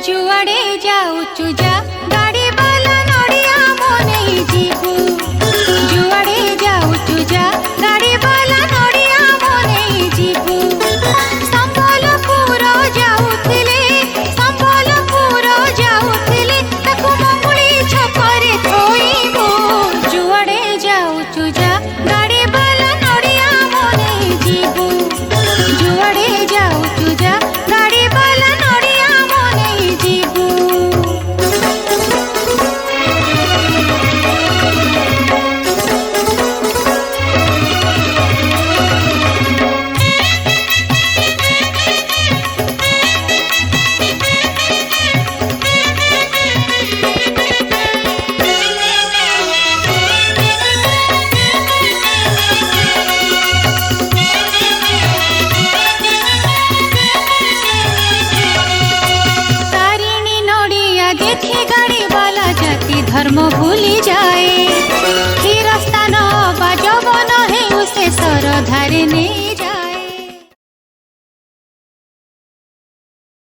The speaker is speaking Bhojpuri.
जुआड़े जाऊचु जा गाड़ी वाला नड़िया मोने जीवु जुआड़े जाऊचु जा गाड़ी वाला नड़िया मोने जीवु संबलपुर जाऊथिले ताकु मंगुली छकरे थोइबु जुआड़े जाऊचु जा गाड़ी वाला नड़िया मोने जीवु जुआड़े जाऊचु जा गाड़ी वाला नड़िया मोने जीवु। तारिणी नड़िया देखी गाड़ी वाला जाति धर्म भूली जाए ही रास्ता न बा जवन है उसे सरधारे ने